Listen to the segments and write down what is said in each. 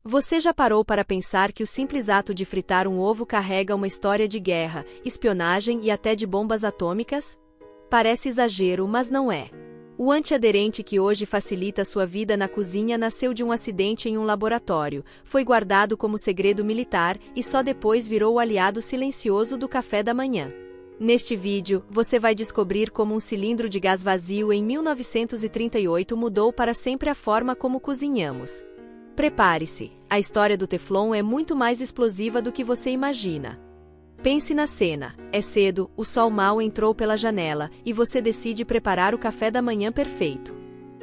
Você já parou para pensar que o simples ato de fritar um ovo carrega uma história de guerra, espionagem e até de bombas atômicas? Parece exagero, mas não é. O antiaderente que hoje facilita sua vida na cozinha nasceu de um acidente em um laboratório, foi guardado como segredo militar e só depois virou o aliado silencioso do café da manhã. Neste vídeo, você vai descobrir como um cilindro de gás vazio em 1938 mudou para sempre a forma como cozinhamos. Prepare-se, a história do Teflon é muito mais explosiva do que você imagina. Pense na cena, é cedo, o sol mal entrou pela janela e você decide preparar o café da manhã perfeito.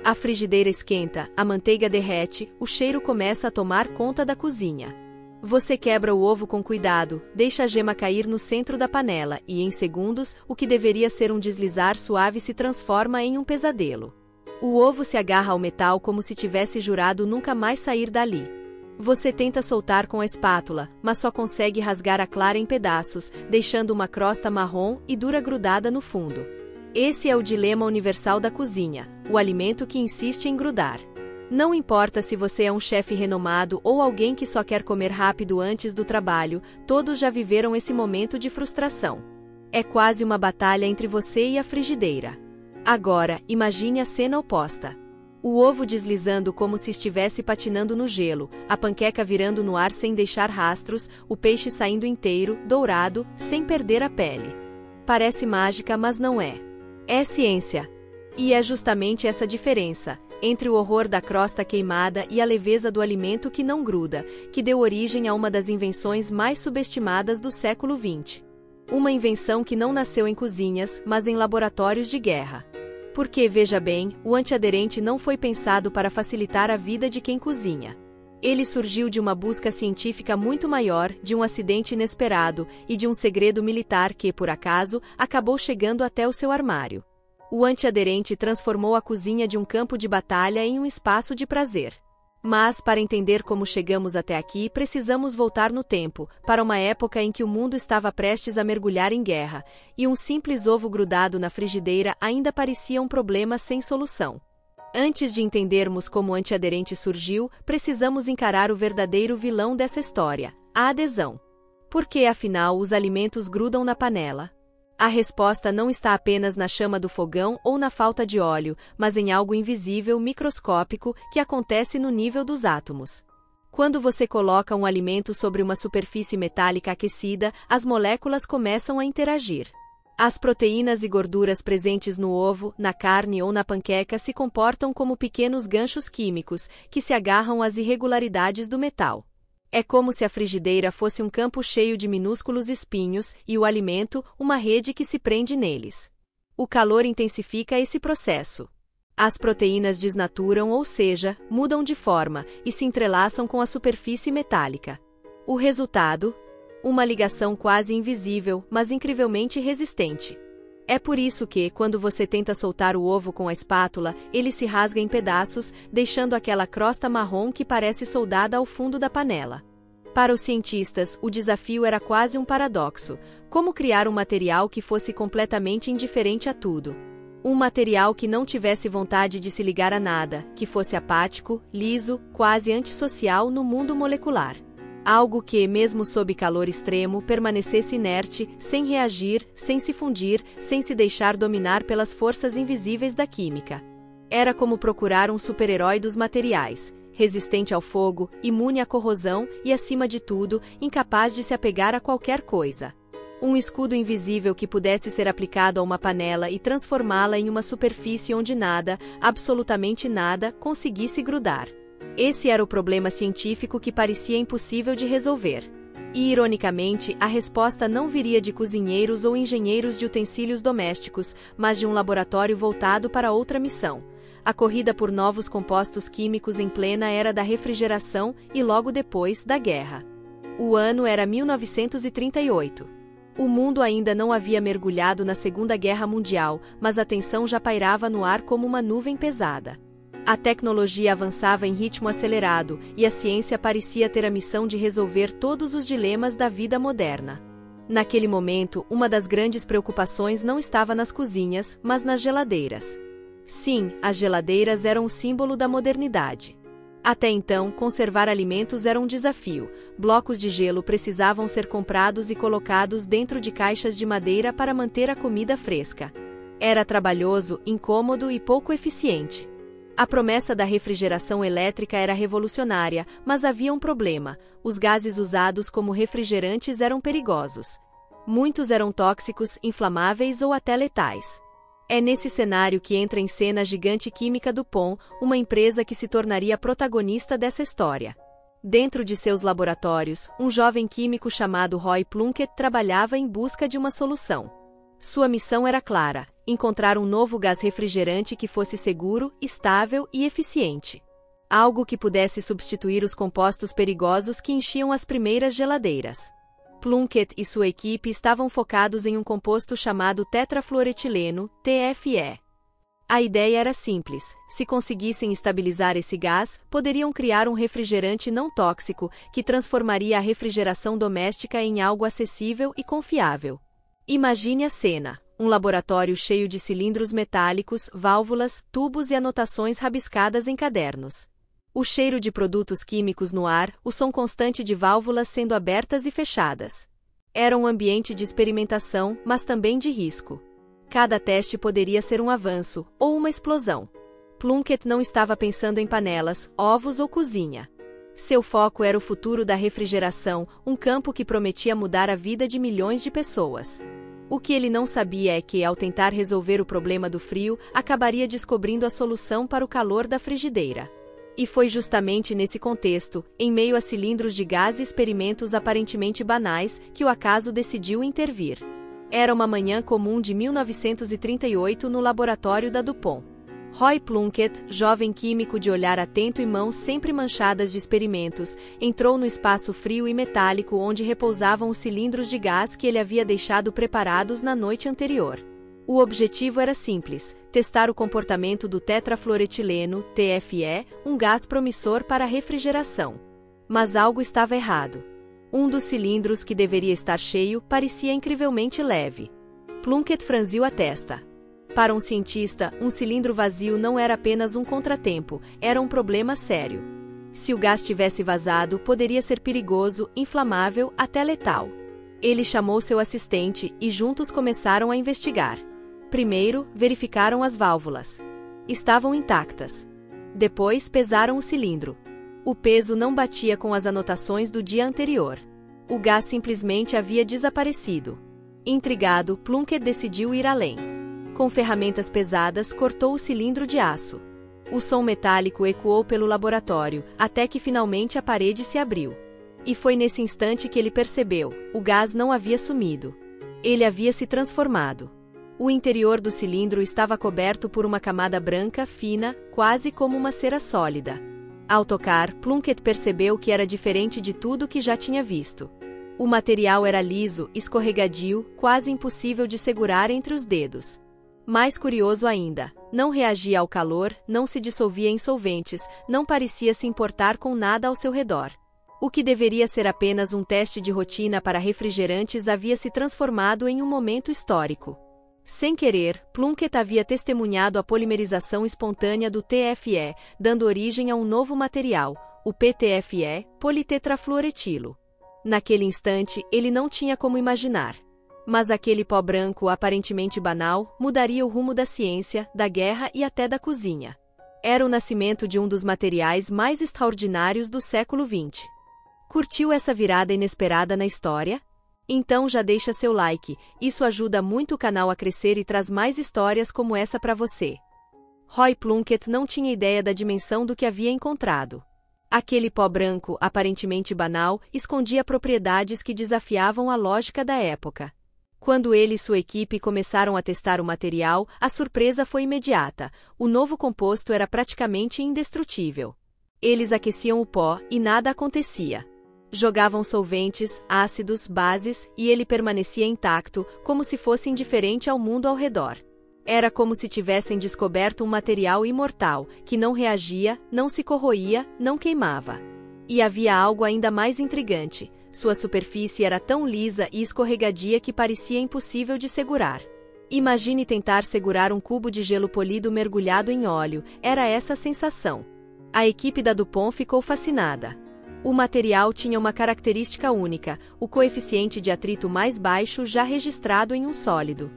A frigideira esquenta, a manteiga derrete, o cheiro começa a tomar conta da cozinha. Você quebra o ovo com cuidado, deixa a gema cair no centro da panela e, em segundos, o que deveria ser um deslizar suave se transforma em um pesadelo. O ovo se agarra ao metal como se tivesse jurado nunca mais sair dali. Você tenta soltar com a espátula, mas só consegue rasgar a clara em pedaços, deixando uma crosta marrom e dura grudada no fundo. Esse é o dilema universal da cozinha, o alimento que insiste em grudar. Não importa se você é um chefe renomado ou alguém que só quer comer rápido antes do trabalho, todos já viveram esse momento de frustração. É quase uma batalha entre você e a frigideira. Agora, imagine a cena oposta. O ovo deslizando como se estivesse patinando no gelo, a panqueca virando no ar sem deixar rastros, o peixe saindo inteiro, dourado, sem perder a pele. Parece mágica, mas não é. É ciência. E é justamente essa diferença, entre o horror da crosta queimada e a leveza do alimento que não gruda, que deu origem a uma das invenções mais subestimadas do século XX. Uma invenção que não nasceu em cozinhas, mas em laboratórios de guerra. Porque, veja bem, o antiaderente não foi pensado para facilitar a vida de quem cozinha. Ele surgiu de uma busca científica muito maior, de um acidente inesperado e de um segredo militar que, por acaso, acabou chegando até o seu armário. O antiaderente transformou a cozinha de um campo de batalha em um espaço de prazer. Mas, para entender como chegamos até aqui, precisamos voltar no tempo, para uma época em que o mundo estava prestes a mergulhar em guerra, e um simples ovo grudado na frigideira ainda parecia um problema sem solução. Antes de entendermos como o antiaderente surgiu, precisamos encarar o verdadeiro vilão dessa história, a adesão. Por que, afinal, os alimentos grudam na panela? A resposta não está apenas na chama do fogão ou na falta de óleo, mas em algo invisível, microscópico, que acontece no nível dos átomos. Quando você coloca um alimento sobre uma superfície metálica aquecida, as moléculas começam a interagir. As proteínas e gorduras presentes no ovo, na carne ou na panqueca se comportam como pequenos ganchos químicos, que se agarram às irregularidades do metal. É como se a frigideira fosse um campo cheio de minúsculos espinhos e o alimento, uma rede que se prende neles. O calor intensifica esse processo. As proteínas desnaturam, ou seja, mudam de forma e se entrelaçam com a superfície metálica. O resultado? Uma ligação quase invisível, mas incrivelmente resistente. É por isso que, quando você tenta soltar o ovo com a espátula, ele se rasga em pedaços, deixando aquela crosta marrom que parece soldada ao fundo da panela. Para os cientistas, o desafio era quase um paradoxo: como criar um material que fosse completamente indiferente a tudo? Um material que não tivesse vontade de se ligar a nada, que fosse apático, liso, quase antissocial no mundo molecular. Algo que, mesmo sob calor extremo, permanecesse inerte, sem reagir, sem se fundir, sem se deixar dominar pelas forças invisíveis da química. Era como procurar um super-herói dos materiais, resistente ao fogo, imune à corrosão e, acima de tudo, incapaz de se apegar a qualquer coisa. Um escudo invisível que pudesse ser aplicado a uma panela e transformá-la em uma superfície onde nada, absolutamente nada, conseguisse grudar. Esse era o problema científico que parecia impossível de resolver. E, ironicamente, a resposta não viria de cozinheiros ou engenheiros de utensílios domésticos, mas de um laboratório voltado para outra missão: a corrida por novos compostos químicos em plena era da refrigeração e, logo depois, da guerra. O ano era 1938. O mundo ainda não havia mergulhado na Segunda Guerra Mundial, mas a tensão já pairava no ar como uma nuvem pesada. A tecnologia avançava em ritmo acelerado, e a ciência parecia ter a missão de resolver todos os dilemas da vida moderna. Naquele momento, uma das grandes preocupações não estava nas cozinhas, mas nas geladeiras. Sim, as geladeiras eram o símbolo da modernidade. Até então, conservar alimentos era um desafio. Blocos de gelo precisavam ser comprados e colocados dentro de caixas de madeira para manter a comida fresca. Era trabalhoso, incômodo e pouco eficiente. A promessa da refrigeração elétrica era revolucionária, mas havia um problema: os gases usados como refrigerantes eram perigosos. Muitos eram tóxicos, inflamáveis ou até letais. É nesse cenário que entra em cena a gigante química DuPont, uma empresa que se tornaria protagonista dessa história. Dentro de seus laboratórios, um jovem químico chamado Roy Plunkett trabalhava em busca de uma solução. Sua missão era clara: encontrar um novo gás refrigerante que fosse seguro, estável e eficiente. Algo que pudesse substituir os compostos perigosos que enchiam as primeiras geladeiras. Plunkett e sua equipe estavam focados em um composto chamado tetrafluoretileno, TFE. A ideia era simples: se conseguissem estabilizar esse gás, poderiam criar um refrigerante não tóxico que transformaria a refrigeração doméstica em algo acessível e confiável. Imagine a cena: um laboratório cheio de cilindros metálicos, válvulas, tubos e anotações rabiscadas em cadernos. O cheiro de produtos químicos no ar, o som constante de válvulas sendo abertas e fechadas. Era um ambiente de experimentação, mas também de risco. Cada teste poderia ser um avanço, ou uma explosão. Plunkett não estava pensando em panelas, ovos ou cozinha. Seu foco era o futuro da refrigeração, um campo que prometia mudar a vida de milhões de pessoas. O que ele não sabia é que, ao tentar resolver o problema do frio, acabaria descobrindo a solução para o calor da frigideira. E foi justamente nesse contexto, em meio a cilindros de gás e experimentos aparentemente banais, que o acaso decidiu intervir. Era uma manhã comum de 1938 no laboratório da DuPont. Roy Plunkett, jovem químico de olhar atento e mãos sempre manchadas de experimentos, entrou no espaço frio e metálico onde repousavam os cilindros de gás que ele havia deixado preparados na noite anterior. O objetivo era simples: testar o comportamento do tetrafluoretileno, TFE, um gás promissor para a refrigeração. Mas algo estava errado. Um dos cilindros que deveria estar cheio parecia incrivelmente leve. Plunkett franziu a testa. Para um cientista, um cilindro vazio não era apenas um contratempo, era um problema sério. Se o gás tivesse vazado, poderia ser perigoso, inflamável, até letal. Ele chamou seu assistente e juntos começaram a investigar. Primeiro, verificaram as válvulas. Estavam intactas. Depois, pesaram o cilindro. O peso não batia com as anotações do dia anterior. O gás simplesmente havia desaparecido. Intrigado, Plunkett decidiu ir além. Com ferramentas pesadas, cortou o cilindro de aço. O som metálico ecoou pelo laboratório, até que finalmente a parede se abriu. E foi nesse instante que ele percebeu: o gás não havia sumido. Ele havia se transformado. O interior do cilindro estava coberto por uma camada branca, fina, quase como uma cera sólida. Ao tocar, Plunkett percebeu que era diferente de tudo que já tinha visto. O material era liso, escorregadio, quase impossível de segurar entre os dedos. Mais curioso ainda, não reagia ao calor, não se dissolvia em solventes, não parecia se importar com nada ao seu redor. O que deveria ser apenas um teste de rotina para refrigerantes havia se transformado em um momento histórico. Sem querer, Plunkett havia testemunhado a polimerização espontânea do TFE, dando origem a um novo material, o PTFE, politetrafluoretilo. Naquele instante, ele não tinha como imaginar. Mas aquele pó branco aparentemente banal mudaria o rumo da ciência, da guerra e até da cozinha. Era o nascimento de um dos materiais mais extraordinários do século XX. Curtiu essa virada inesperada na história? Então já deixa seu like, isso ajuda muito o canal a crescer e traz mais histórias como essa para você. Roy Plunkett não tinha ideia da dimensão do que havia encontrado. Aquele pó branco, aparentemente banal, escondia propriedades que desafiavam a lógica da época. Quando ele e sua equipe começaram a testar o material, a surpresa foi imediata: o novo composto era praticamente indestrutível. Eles aqueciam o pó e nada acontecia. Jogavam solventes, ácidos, bases, e ele permanecia intacto, como se fosse indiferente ao mundo ao redor. Era como se tivessem descoberto um material imortal, que não reagia, não se corroía, não queimava. E havia algo ainda mais intrigante: sua superfície era tão lisa e escorregadia que parecia impossível de segurar. Imagine tentar segurar um cubo de gelo polido mergulhado em óleo, era essa a sensação. A equipe da DuPont ficou fascinada. O material tinha uma característica única, o coeficiente de atrito mais baixo já registrado em um sólido.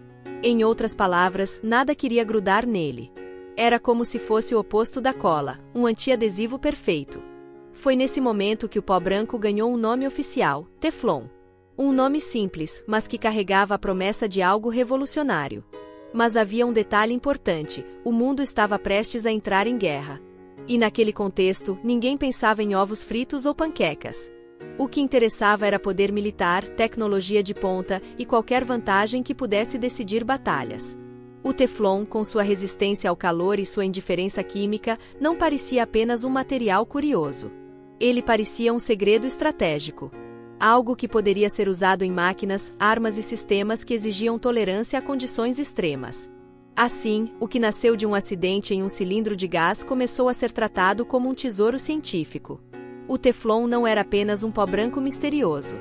Em outras palavras, nada queria grudar nele. Era como se fosse o oposto da cola, um antiadesivo perfeito. Foi nesse momento que o pó branco ganhou um nome oficial, Teflon. Um nome simples, mas que carregava a promessa de algo revolucionário. Mas havia um detalhe importante: o mundo estava prestes a entrar em guerra. E naquele contexto, ninguém pensava em ovos fritos ou panquecas. O que interessava era poder militar, tecnologia de ponta e qualquer vantagem que pudesse decidir batalhas. O Teflon, com sua resistência ao calor e sua indiferença química, não parecia apenas um material curioso. Ele parecia um segredo estratégico. Algo que poderia ser usado em máquinas, armas e sistemas que exigiam tolerância a condições extremas. Assim, o que nasceu de um acidente em um cilindro de gás começou a ser tratado como um tesouro científico. O Teflon não era apenas um pó branco misterioso.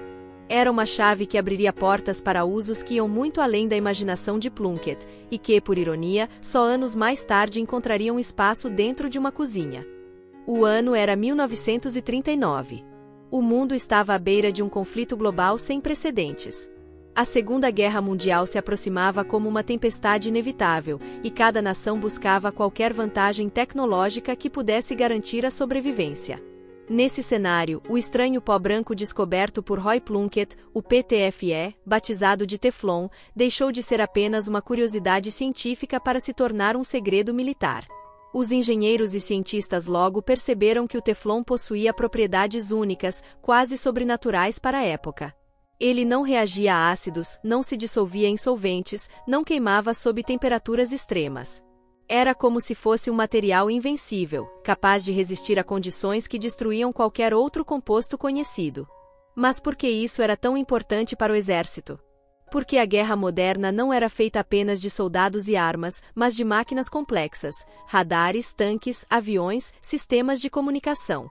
Era uma chave que abriria portas para usos que iam muito além da imaginação de Plunkett, e que, por ironia, só anos mais tarde encontrariam espaço dentro de uma cozinha. O ano era 1939. O mundo estava à beira de um conflito global sem precedentes. A Segunda Guerra Mundial se aproximava como uma tempestade inevitável, e cada nação buscava qualquer vantagem tecnológica que pudesse garantir a sobrevivência. Nesse cenário, o estranho pó branco descoberto por Roy Plunkett, o PTFE, batizado de Teflon, deixou de ser apenas uma curiosidade científica para se tornar um segredo militar. Os engenheiros e cientistas logo perceberam que o Teflon possuía propriedades únicas, quase sobrenaturais para a época. Ele não reagia a ácidos, não se dissolvia em solventes, não queimava sob temperaturas extremas. Era como se fosse um material invencível, capaz de resistir a condições que destruíam qualquer outro composto conhecido. Mas por que isso era tão importante para o exército? Porque a guerra moderna não era feita apenas de soldados e armas, mas de máquinas complexas, radares, tanques, aviões, sistemas de comunicação.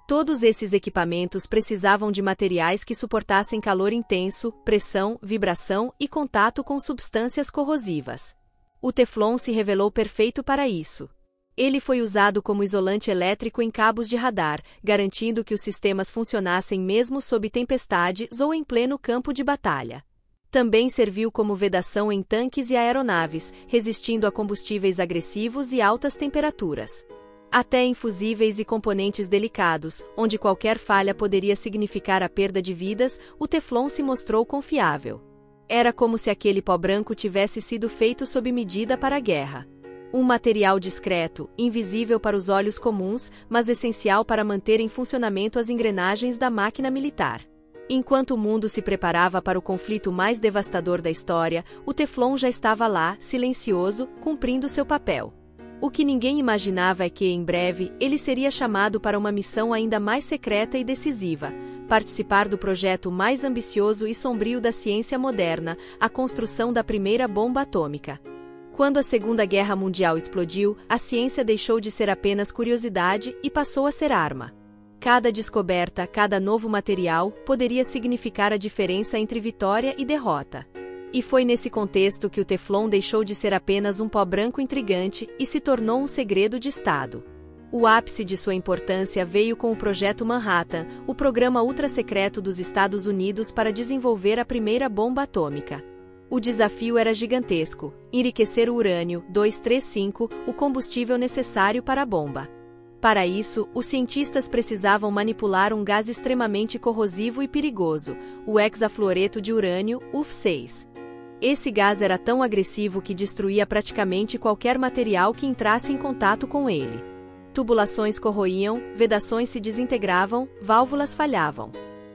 Todos esses equipamentos precisavam de materiais que suportassem calor intenso, pressão, vibração e contato com substâncias corrosivas. O Teflon se revelou perfeito para isso. Ele foi usado como isolante elétrico em cabos de radar, garantindo que os sistemas funcionassem mesmo sob tempestades ou em pleno campo de batalha. Também serviu como vedação em tanques e aeronaves, resistindo a combustíveis agressivos e altas temperaturas. Até em fusíveis e componentes delicados, onde qualquer falha poderia significar a perda de vidas, o Teflon se mostrou confiável. Era como se aquele pó branco tivesse sido feito sob medida para a guerra. Um material discreto, invisível para os olhos comuns, mas essencial para manter em funcionamento as engrenagens da máquina militar. Enquanto o mundo se preparava para o conflito mais devastador da história, o Teflon já estava lá, silencioso, cumprindo seu papel. O que ninguém imaginava é que, em breve, ele seria chamado para uma missão ainda mais secreta e decisiva: participar do projeto mais ambicioso e sombrio da ciência moderna, a construção da primeira bomba atômica. Quando a Segunda Guerra Mundial explodiu, a ciência deixou de ser apenas curiosidade e passou a ser arma. Cada descoberta, cada novo material, poderia significar a diferença entre vitória e derrota. E foi nesse contexto que o Teflon deixou de ser apenas um pó branco intrigante e se tornou um segredo de Estado. O ápice de sua importância veio com o Projeto Manhattan, o programa ultra-secreto dos Estados Unidos para desenvolver a primeira bomba atômica. O desafio era gigantesco: enriquecer o urânio-235, o combustível necessário para a bomba. Para isso, os cientistas precisavam manipular um gás extremamente corrosivo e perigoso, o hexafluoreto de urânio, UF6. Esse gás era tão agressivo que destruía praticamente qualquer material que entrasse em contato com ele. Tubulações corroíam, vedações se desintegravam, válvulas falhavam.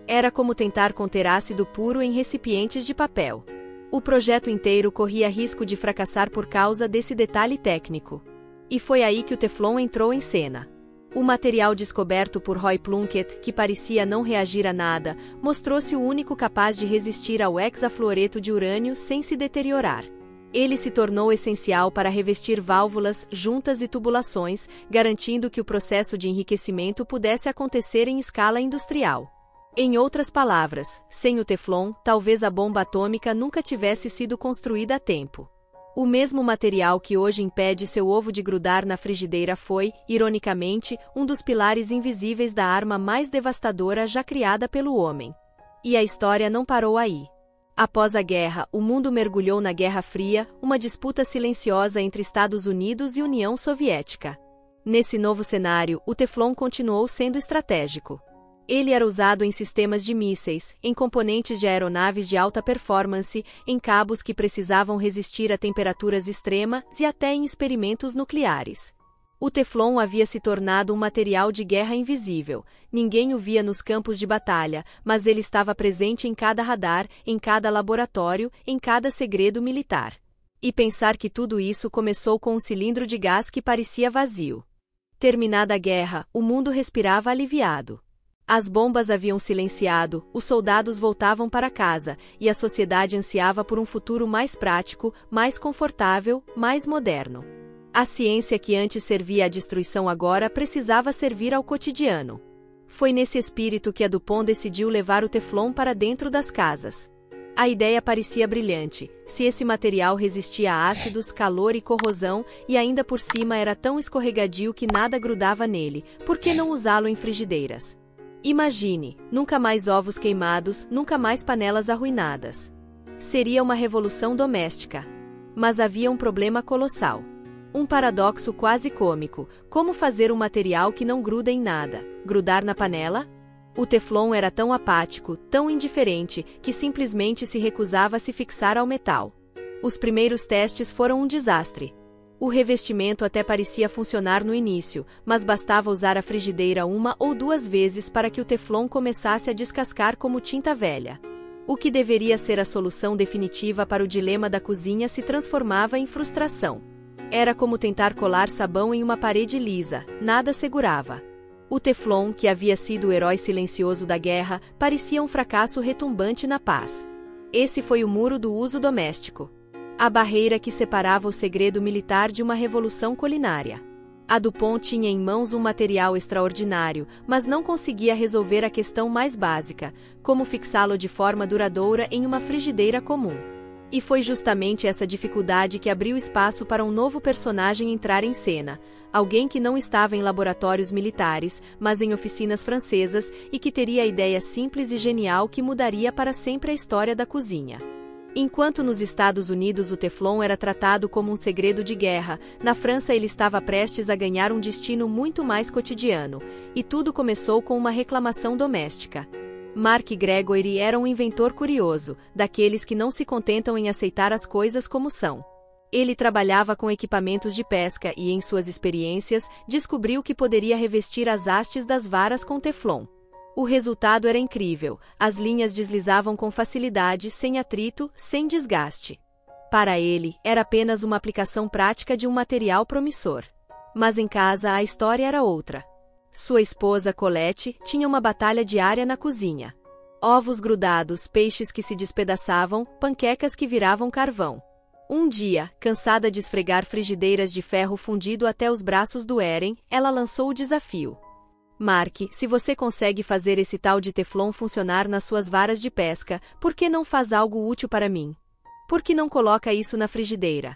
Era como tentar conter ácido puro em recipientes de papel. O projeto inteiro corria risco de fracassar por causa desse detalhe técnico. E foi aí que o Teflon entrou em cena. O material descoberto por Roy Plunkett, que parecia não reagir a nada, mostrou-se o único capaz de resistir ao hexafluoreto de urânio sem se deteriorar. Ele se tornou essencial para revestir válvulas, juntas e tubulações, garantindo que o processo de enriquecimento pudesse acontecer em escala industrial. Em outras palavras, sem o Teflon, talvez a bomba atômica nunca tivesse sido construída a tempo. O mesmo material que hoje impede seu ovo de grudar na frigideira foi, ironicamente, um dos pilares invisíveis da arma mais devastadora já criada pelo homem. E a história não parou aí. Após a guerra, o mundo mergulhou na Guerra Fria, uma disputa silenciosa entre Estados Unidos e União Soviética. Nesse novo cenário, o Teflon continuou sendo estratégico. Ele era usado em sistemas de mísseis, em componentes de aeronaves de alta performance, em cabos que precisavam resistir a temperaturas extremas e até em experimentos nucleares. O Teflon havia se tornado um material de guerra invisível. Ninguém o via nos campos de batalha, mas ele estava presente em cada radar, em cada laboratório, em cada segredo militar. E pensar que tudo isso começou com um cilindro de gás que parecia vazio. Terminada a guerra, o mundo respirava aliviado. As bombas haviam silenciado, os soldados voltavam para casa, e a sociedade ansiava por um futuro mais prático, mais confortável, mais moderno. A ciência que antes servia à destruição agora precisava servir ao cotidiano. Foi nesse espírito que a DuPont decidiu levar o Teflon para dentro das casas. A ideia parecia brilhante. Se esse material resistia a ácidos, calor e corrosão, e ainda por cima era tão escorregadio que nada grudava nele, por que não usá-lo em frigideiras? Imagine, nunca mais ovos queimados, nunca mais panelas arruinadas. Seria uma revolução doméstica. Mas havia um problema colossal. Um paradoxo quase cômico: como fazer um material que não gruda em nada, grudar na panela? O Teflon era tão apático, tão indiferente, que simplesmente se recusava a se fixar ao metal. Os primeiros testes foram um desastre. O revestimento até parecia funcionar no início, mas bastava usar a frigideira uma ou duas vezes para que o Teflon começasse a descascar como tinta velha. O que deveria ser a solução definitiva para o dilema da cozinha se transformava em frustração. Era como tentar colar sabão em uma parede lisa, nada segurava. O Teflon, que havia sido o herói silencioso da guerra, parecia um fracasso retumbante na paz. Esse foi o muro do uso doméstico. A barreira que separava o segredo militar de uma revolução culinária. A DuPont tinha em mãos um material extraordinário, mas não conseguia resolver a questão mais básica: como fixá-lo de forma duradoura em uma frigideira comum. E foi justamente essa dificuldade que abriu espaço para um novo personagem entrar em cena, alguém que não estava em laboratórios militares, mas em oficinas francesas, e que teria a ideia simples e genial que mudaria para sempre a história da cozinha. Enquanto nos Estados Unidos o Teflon era tratado como um segredo de guerra, na França ele estava prestes a ganhar um destino muito mais cotidiano, e tudo começou com uma reclamação doméstica. Mark Gregory era um inventor curioso, daqueles que não se contentam em aceitar as coisas como são. Ele trabalhava com equipamentos de pesca e, em suas experiências, descobriu que poderia revestir as hastes das varas com Teflon. O resultado era incrível: as linhas deslizavam com facilidade, sem atrito, sem desgaste. Para ele, era apenas uma aplicação prática de um material promissor. Mas em casa a história era outra. Sua esposa, Colette, tinha uma batalha diária na cozinha. Ovos grudados, peixes que se despedaçavam, panquecas que viravam carvão. Um dia, cansada de esfregar frigideiras de ferro fundido até os braços doerem, ela lançou o desafio. Mark, se você consegue fazer esse tal de Teflon funcionar nas suas varas de pesca, por que não faz algo útil para mim? Por que não coloca isso na frigideira?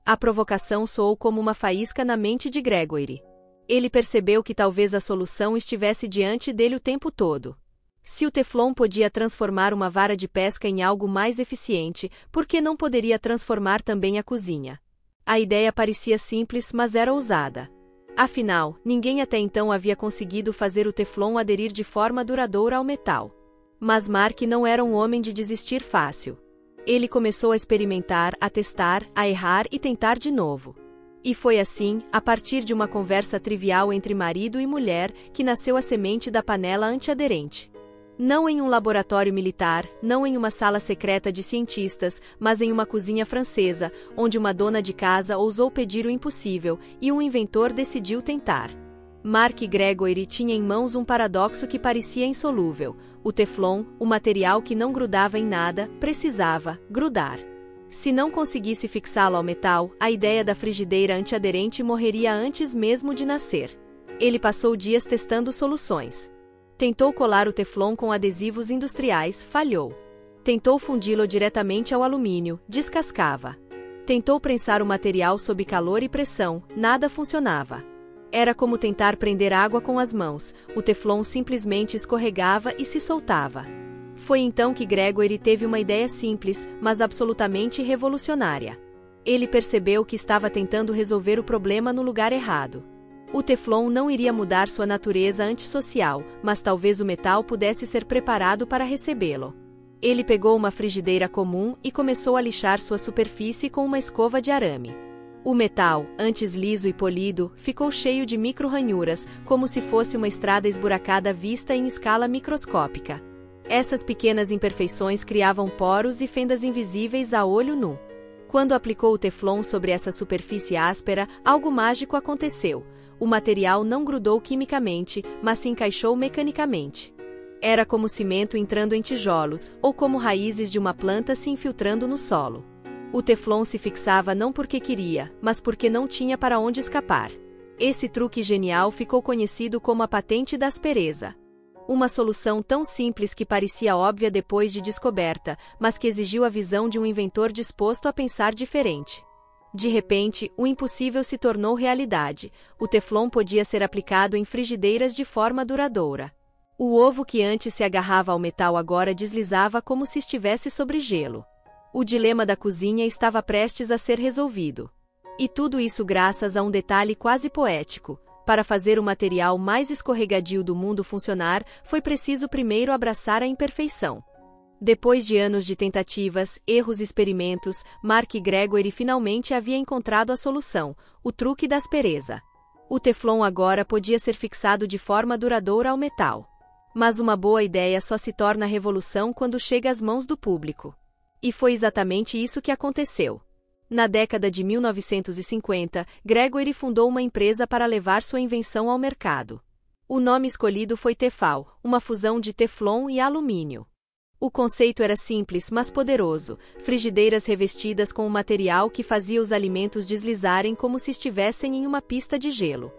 A provocação soou como uma faísca na mente de Gregory. Ele percebeu que talvez a solução estivesse diante dele o tempo todo. Se o Teflon podia transformar uma vara de pesca em algo mais eficiente, por que não poderia transformar também a cozinha? A ideia parecia simples, mas era ousada. Afinal, ninguém até então havia conseguido fazer o Teflon aderir de forma duradoura ao metal. Mas Mark não era um homem de desistir fácil. Ele começou a experimentar, a testar, a errar e tentar de novo. E foi assim, a partir de uma conversa trivial entre marido e mulher, que nasceu a semente da panela antiaderente. Não em um laboratório militar, não em uma sala secreta de cientistas, mas em uma cozinha francesa, onde uma dona de casa ousou pedir o impossível, e um inventor decidiu tentar. Mark Gregory tinha em mãos um paradoxo que parecia insolúvel: o Teflon, o material que não grudava em nada, precisava grudar. Se não conseguisse fixá-lo ao metal, a ideia da frigideira antiaderente morreria antes mesmo de nascer. Ele passou dias testando soluções. Tentou colar o Teflon com adesivos industriais, falhou. Tentou fundi-lo diretamente ao alumínio, descascava. Tentou prensar o material sob calor e pressão, nada funcionava. Era como tentar prender água com as mãos, o teflon simplesmente escorregava e se soltava. Foi então que Gregory teve uma ideia simples, mas absolutamente revolucionária. Ele percebeu que estava tentando resolver o problema no lugar errado. O teflon não iria mudar sua natureza antissocial, mas talvez o metal pudesse ser preparado para recebê-lo. Ele pegou uma frigideira comum e começou a lixar sua superfície com uma escova de arame. O metal, antes liso e polido, ficou cheio de micro-ranhuras, como se fosse uma estrada esburacada vista em escala microscópica. Essas pequenas imperfeições criavam poros e fendas invisíveis a olho nu. Quando aplicou o teflon sobre essa superfície áspera, algo mágico aconteceu. O material não grudou quimicamente, mas se encaixou mecanicamente. Era como cimento entrando em tijolos, ou como raízes de uma planta se infiltrando no solo. O teflon se fixava não porque queria, mas porque não tinha para onde escapar. Esse truque genial ficou conhecido como a patente da aspereza. Uma solução tão simples que parecia óbvia depois de descoberta, mas que exigiu a visão de um inventor disposto a pensar diferente. De repente, o impossível se tornou realidade. O teflon podia ser aplicado em frigideiras de forma duradoura. O ovo que antes se agarrava ao metal agora deslizava como se estivesse sobre gelo. O dilema da cozinha estava prestes a ser resolvido. E tudo isso graças a um detalhe quase poético. Para fazer o material mais escorregadio do mundo funcionar, foi preciso primeiro abraçar a imperfeição. Depois de anos de tentativas, erros e experimentos, Mark Gregory finalmente havia encontrado a solução, o truque da aspereza. O teflon agora podia ser fixado de forma duradoura ao metal. Mas uma boa ideia só se torna revolução quando chega às mãos do público. E foi exatamente isso que aconteceu. Na década de 1950, Gregory fundou uma empresa para levar sua invenção ao mercado. O nome escolhido foi Tefal, uma fusão de teflon e alumínio. O conceito era simples, mas poderoso: frigideiras revestidas com um material que fazia os alimentos deslizarem como se estivessem em uma pista de gelo.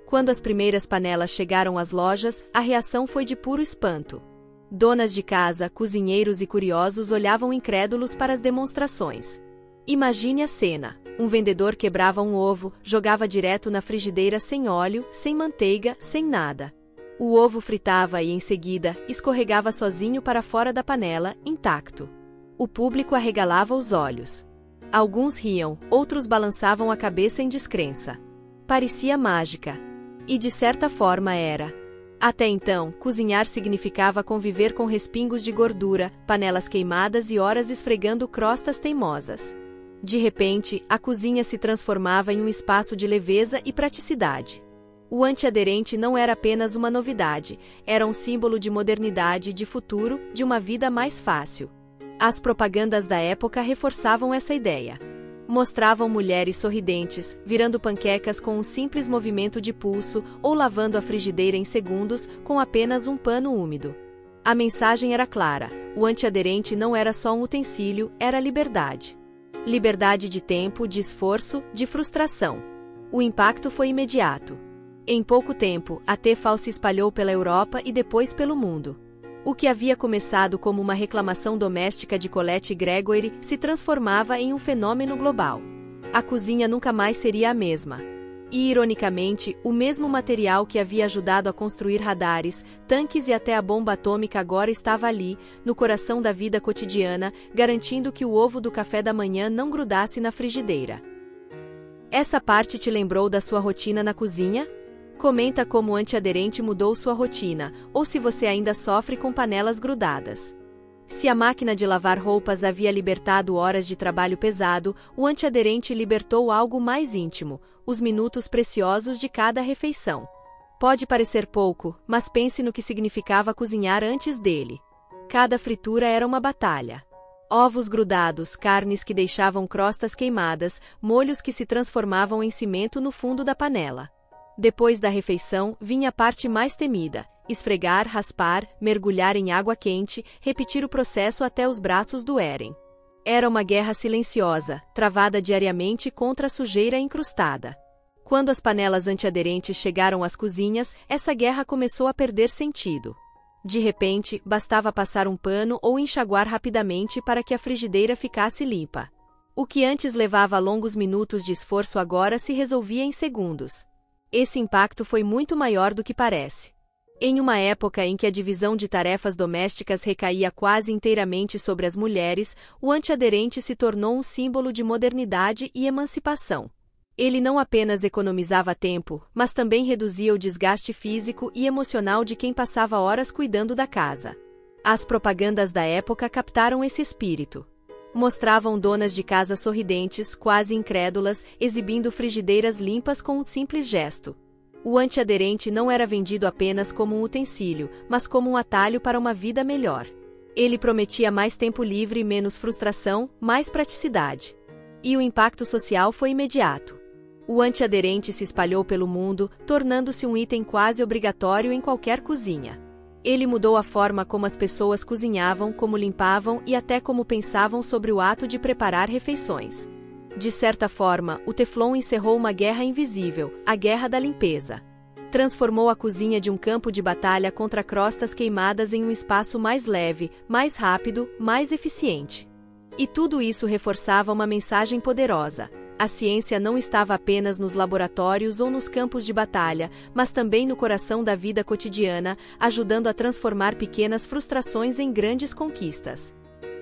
Quando as primeiras panelas chegaram às lojas, a reação foi de puro espanto. Donas de casa, cozinheiros e curiosos olhavam incrédulos para as demonstrações. Imagine a cena: um vendedor quebrava um ovo, jogava direto na frigideira sem óleo, sem manteiga, sem nada. O ovo fritava e, em seguida, escorregava sozinho para fora da panela, intacto. O público arregalava os olhos. Alguns riam, outros balançavam a cabeça em descrença. Parecia mágica. E de certa forma era. Até então, cozinhar significava conviver com respingos de gordura, panelas queimadas e horas esfregando crostas teimosas. De repente, a cozinha se transformava em um espaço de leveza e praticidade. O antiaderente não era apenas uma novidade, era um símbolo de modernidade e de futuro, de uma vida mais fácil. As propagandas da época reforçavam essa ideia. Mostravam mulheres sorridentes, virando panquecas com um simples movimento de pulso ou lavando a frigideira em segundos com apenas um pano úmido. A mensagem era clara: o antiaderente não era só um utensílio, era liberdade. Liberdade de tempo, de esforço, de frustração. O impacto foi imediato. Em pouco tempo, a Tefal se espalhou pela Europa e depois pelo mundo. O que havia começado como uma reclamação doméstica de Colette Gregory se transformava em um fenômeno global. A cozinha nunca mais seria a mesma. E, ironicamente, o mesmo material que havia ajudado a construir radares, tanques e até a bomba atômica agora estava ali, no coração da vida cotidiana, garantindo que o ovo do café da manhã não grudasse na frigideira. Essa parte te lembrou da sua rotina na cozinha? Comenta como o antiaderente mudou sua rotina, ou se você ainda sofre com panelas grudadas. Se a máquina de lavar roupas havia libertado horas de trabalho pesado, o antiaderente libertou algo mais íntimo: os minutos preciosos de cada refeição. Pode parecer pouco, mas pense no que significava cozinhar antes dele. Cada fritura era uma batalha. Ovos grudados, carnes que deixavam crostas queimadas, molhos que se transformavam em cimento no fundo da panela. Depois da refeição, vinha a parte mais temida: esfregar, raspar, mergulhar em água quente, repetir o processo até os braços doerem. Era uma guerra silenciosa, travada diariamente contra a sujeira incrustada. Quando as panelas antiaderentes chegaram às cozinhas, essa guerra começou a perder sentido. De repente, bastava passar um pano ou enxaguar rapidamente para que a frigideira ficasse limpa. O que antes levava longos minutos de esforço agora se resolvia em segundos. Esse impacto foi muito maior do que parece. Em uma época em que a divisão de tarefas domésticas recaía quase inteiramente sobre as mulheres, o antiaderente se tornou um símbolo de modernidade e emancipação. Ele não apenas economizava tempo, mas também reduzia o desgaste físico e emocional de quem passava horas cuidando da casa. As propagandas da época captaram esse espírito. Mostravam donas de casa sorridentes, quase incrédulas, exibindo frigideiras limpas com um simples gesto. O antiaderente não era vendido apenas como um utensílio, mas como um atalho para uma vida melhor. Ele prometia mais tempo livre, menos frustração, mais praticidade. E o impacto social foi imediato. O antiaderente se espalhou pelo mundo, tornando-se um item quase obrigatório em qualquer cozinha. Ele mudou a forma como as pessoas cozinhavam, como limpavam e até como pensavam sobre o ato de preparar refeições. De certa forma, o Teflon encerrou uma guerra invisível, a guerra da limpeza. Transformou a cozinha de um campo de batalha contra crostas queimadas em um espaço mais leve, mais rápido, mais eficiente. E tudo isso reforçava uma mensagem poderosa. A ciência não estava apenas nos laboratórios ou nos campos de batalha, mas também no coração da vida cotidiana, ajudando a transformar pequenas frustrações em grandes conquistas.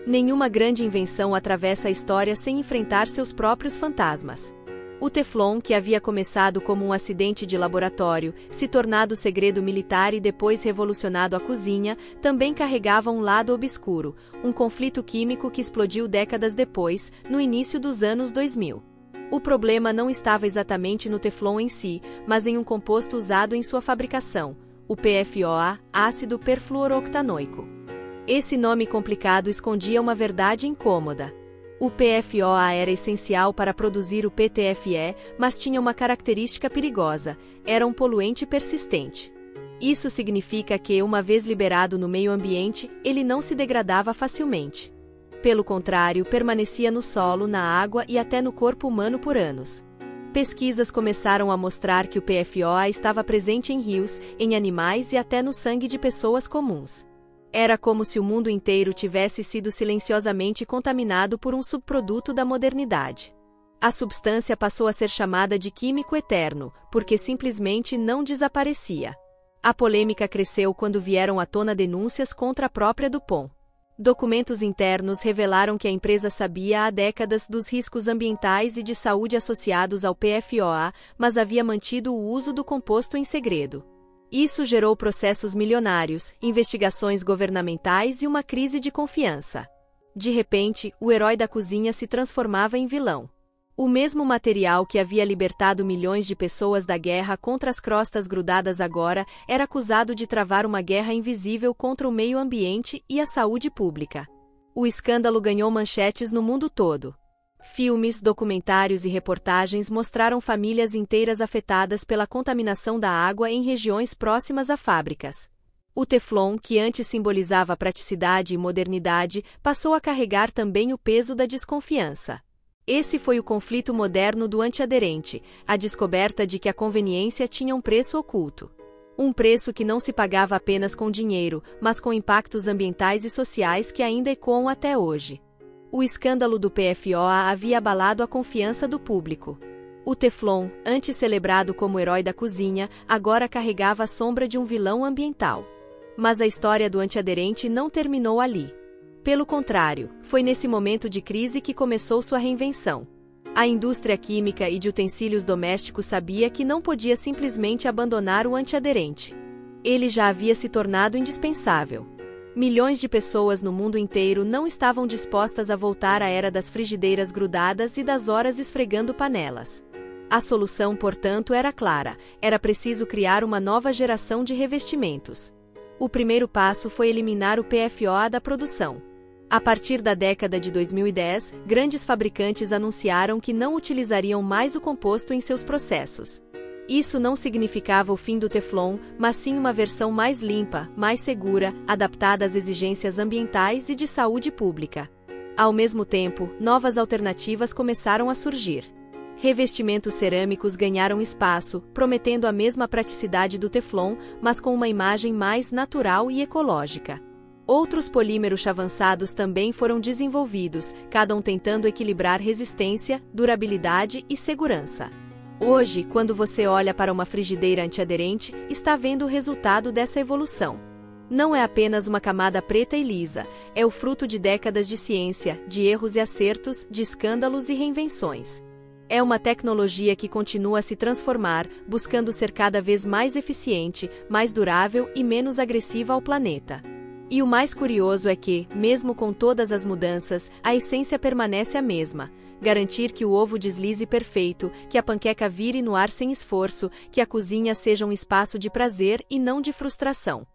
Nenhuma grande invenção atravessa a história sem enfrentar seus próprios fantasmas. O Teflon, que havia começado como um acidente de laboratório, se tornado segredo militar e depois revolucionado a cozinha, também carregava um lado obscuro, um conflito químico que explodiu décadas depois, no início dos anos 2000. O problema não estava exatamente no Teflon em si, mas em um composto usado em sua fabricação, o PFOA, ácido perfluorooctanoico. Esse nome complicado escondia uma verdade incômoda. O PFOA era essencial para produzir o PTFE, mas tinha uma característica perigosa: era um poluente persistente. Isso significa que, uma vez liberado no meio ambiente, ele não se degradava facilmente. Pelo contrário, permanecia no solo, na água e até no corpo humano por anos. Pesquisas começaram a mostrar que o PFOA estava presente em rios, em animais e até no sangue de pessoas comuns. Era como se o mundo inteiro tivesse sido silenciosamente contaminado por um subproduto da modernidade. A substância passou a ser chamada de químico eterno, porque simplesmente não desaparecia. A polêmica cresceu quando vieram à tona denúncias contra a própria DuPont. Documentos internos revelaram que a empresa sabia há décadas dos riscos ambientais e de saúde associados ao PFOA, mas havia mantido o uso do composto em segredo. Isso gerou processos milionários, investigações governamentais e uma crise de confiança. De repente, o herói da cozinha se transformava em vilão. O mesmo material que havia libertado milhões de pessoas da guerra contra as crostas grudadas agora era acusado de travar uma guerra invisível contra o meio ambiente e a saúde pública. O escândalo ganhou manchetes no mundo todo. Filmes, documentários e reportagens mostraram famílias inteiras afetadas pela contaminação da água em regiões próximas a fábricas. O Teflon, que antes simbolizava praticidade e modernidade, passou a carregar também o peso da desconfiança. Esse foi o conflito moderno do antiaderente, a descoberta de que a conveniência tinha um preço oculto. Um preço que não se pagava apenas com dinheiro, mas com impactos ambientais e sociais que ainda ecoam até hoje. O escândalo do PFOA havia abalado a confiança do público. O Teflon, antes celebrado como herói da cozinha, agora carregava a sombra de um vilão ambiental. Mas a história do antiaderente não terminou ali. Pelo contrário, foi nesse momento de crise que começou sua reinvenção. A indústria química e de utensílios domésticos sabia que não podia simplesmente abandonar o antiaderente. Ele já havia se tornado indispensável. Milhões de pessoas no mundo inteiro não estavam dispostas a voltar à era das frigideiras grudadas e das horas esfregando panelas. A solução, portanto, era clara: era preciso criar uma nova geração de revestimentos. O primeiro passo foi eliminar o PFOA da produção. A partir da década de 2010, grandes fabricantes anunciaram que não utilizariam mais o composto em seus processos. Isso não significava o fim do Teflon, mas sim uma versão mais limpa, mais segura, adaptada às exigências ambientais e de saúde pública. Ao mesmo tempo, novas alternativas começaram a surgir. Revestimentos cerâmicos ganharam espaço, prometendo a mesma praticidade do Teflon, mas com uma imagem mais natural e ecológica. Outros polímeros avançados também foram desenvolvidos, cada um tentando equilibrar resistência, durabilidade e segurança. Hoje, quando você olha para uma frigideira antiaderente, está vendo o resultado dessa evolução. Não é apenas uma camada preta e lisa, é o fruto de décadas de ciência, de erros e acertos, de escândalos e reinvenções. É uma tecnologia que continua a se transformar, buscando ser cada vez mais eficiente, mais durável e menos agressiva ao planeta. E o mais curioso é que, mesmo com todas as mudanças, a essência permanece a mesma: garantir que o ovo deslize perfeito, que a panqueca vire no ar sem esforço, que a cozinha seja um espaço de prazer e não de frustração.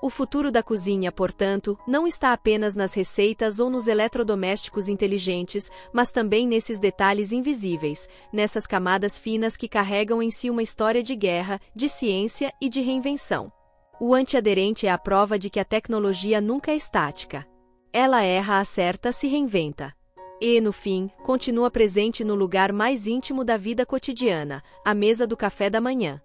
O futuro da cozinha, portanto, não está apenas nas receitas ou nos eletrodomésticos inteligentes, mas também nesses detalhes invisíveis, nessas camadas finas que carregam em si uma história de guerra, de ciência e de reinvenção. O antiaderente é a prova de que a tecnologia nunca é estática. Ela erra, acerta, se reinventa. E, no fim, continua presente no lugar mais íntimo da vida cotidiana, a mesa do café da manhã.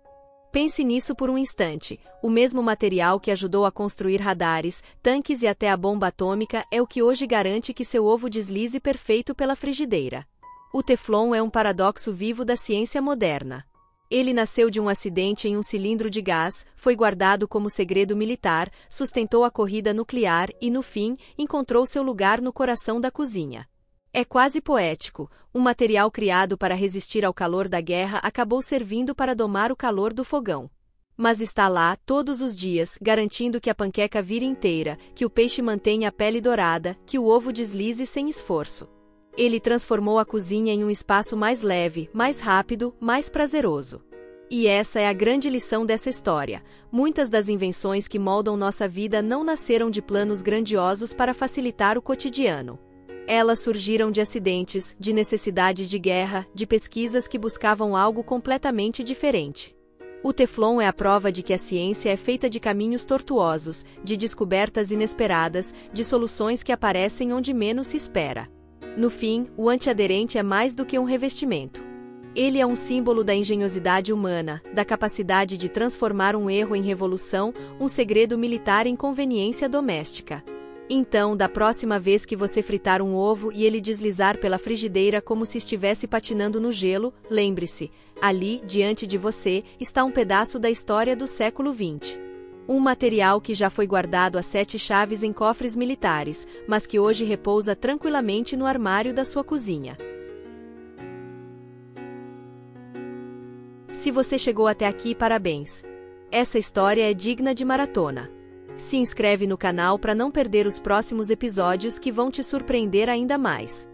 Pense nisso por um instante: o mesmo material que ajudou a construir radares, tanques e até a bomba atômica é o que hoje garante que seu ovo deslize perfeito pela frigideira. O Teflon é um paradoxo vivo da ciência moderna. Ele nasceu de um acidente em um cilindro de gás, foi guardado como segredo militar, sustentou a corrida nuclear e, no fim, encontrou seu lugar no coração da cozinha. É quase poético: um material criado para resistir ao calor da guerra acabou servindo para domar o calor do fogão. Mas está lá, todos os dias, garantindo que a panqueca vire inteira, que o peixe mantenha a pele dourada, que o ovo deslize sem esforço. Ele transformou a cozinha em um espaço mais leve, mais rápido, mais prazeroso. E essa é a grande lição dessa história: muitas das invenções que moldam nossa vida não nasceram de planos grandiosos para facilitar o cotidiano. Elas surgiram de acidentes, de necessidades de guerra, de pesquisas que buscavam algo completamente diferente. O Teflon é a prova de que a ciência é feita de caminhos tortuosos, de descobertas inesperadas, de soluções que aparecem onde menos se espera. No fim, o antiaderente é mais do que um revestimento. Ele é um símbolo da engenhosidade humana, da capacidade de transformar um erro em revolução, um segredo militar em conveniência doméstica. Então, da próxima vez que você fritar um ovo e ele deslizar pela frigideira como se estivesse patinando no gelo, lembre-se: ali, diante de você, está um pedaço da história do século XX. Um material que já foi guardado a 7 chaves em cofres militares, mas que hoje repousa tranquilamente no armário da sua cozinha. Se você chegou até aqui, parabéns! Essa história é digna de maratona. Se inscreve no canal para não perder os próximos episódios que vão te surpreender ainda mais.